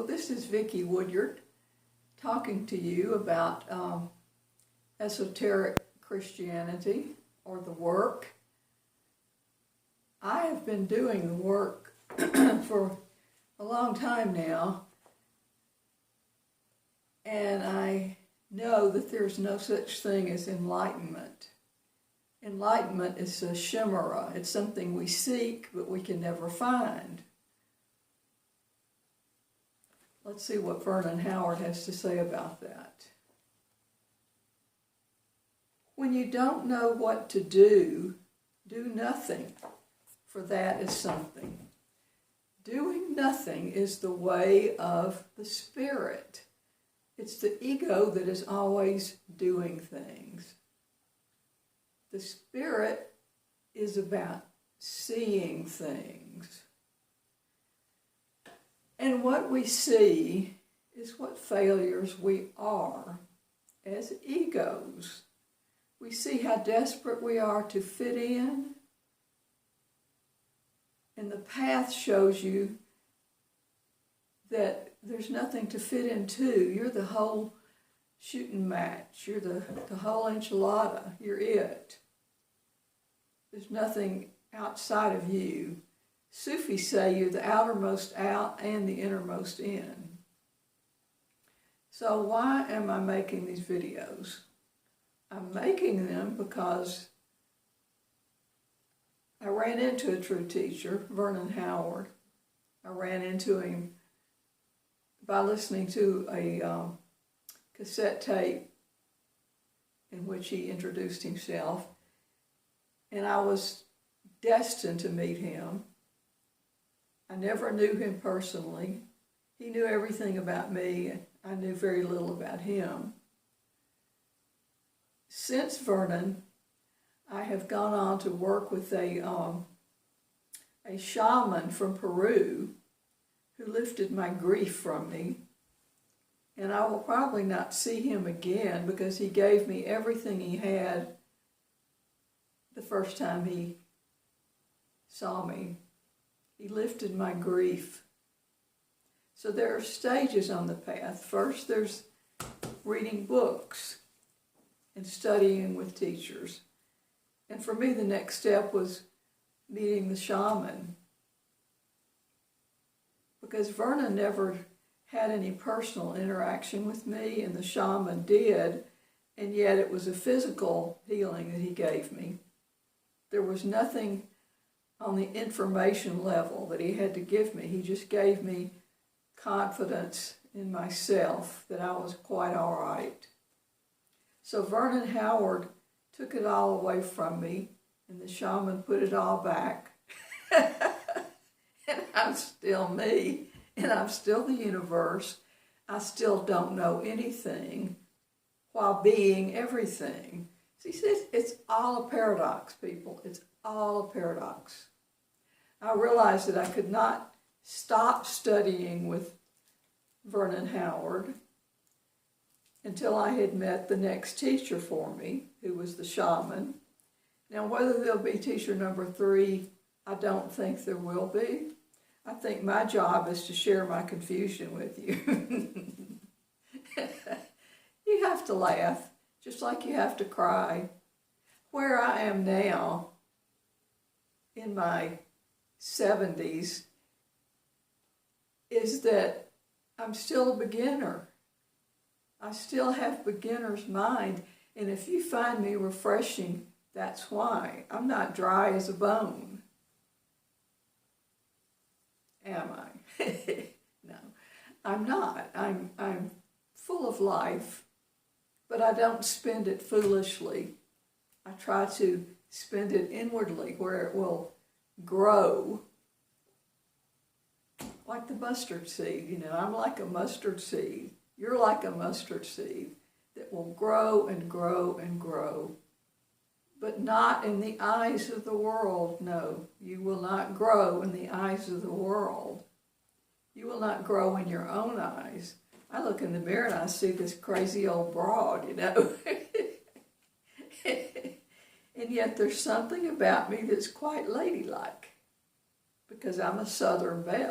Hello, this is Vicki Woodyard talking to you about esoteric Christianity or the work. I have been doing the work for a long time now, and I know that there's no such thing as enlightenment. Enlightenment is a chimera. It's something we seek, but we can never find. Let's see what Vernon Howard has to say about that. When you don't know what to do, do nothing, for that is something. Doing nothing is the way of the spirit. It's the ego that is always doing things. The spirit is about seeing things. And what we see is what failures we are as egos. We see how desperate we are to fit in. And the path shows you that there's nothing to fit into. You're the whole shooting match. You're the whole enchilada. You're it. There's nothing outside of you. Sufis say you're the outermost out and the innermost in. So why am I making these videos? I'm making them because I ran into a true teacher, Vernon Howard. I ran into him by listening to a cassette tape in which he introduced himself. And I was destined to meet him. I never knew him personally. He knew everything about me, and I knew very little about him. Since Vernon, I have gone on to work with a shaman from Peru who lifted my grief from me. And I will probably not see him again because he gave me everything he had the first time he saw me. He lifted my grief. So there are stages on the path. First, there's reading books and studying with teachers. And for me, the next step was meeting the shaman. Because Vernon never had any personal interaction with me, and the shaman did, and yet it was a physical healing that he gave me. There was nothing on the information level that he had to give me. He just gave me confidence in myself that I was quite all right. So Vernon Howard took it all away from me, and the shaman put it all back. And I'm still me, and I'm still the universe. I still don't know anything while being everything. See, it's all a paradox, people. It's all a paradox. I realized that I could not stop studying with Vernon Howard until I had met the next teacher for me, who was the shaman. Now, whether there'll be teacher number 3, I don't think there will be. I think my job is to share my confusion with you. You have to laugh, just like you have to cry. Where I am now, in my 70s, is that I'm still a beginner. I still have beginner's mind, and if you find me refreshing, that's why. I'm not dry as a bone. Am I? No, I'm not. I'm full of life, but I don't spend it foolishly. I try to spend it inwardly where it will grow. Like the mustard seed, you know, I'm like a mustard seed. You're like a mustard seed that will grow and grow and grow. But not in the eyes of the world, no. You will not grow in the eyes of the world. You will not grow in your own eyes. I look in the mirror and I see this crazy old broad, you know. And yet there's something about me that's quite ladylike because I'm a Southern belle.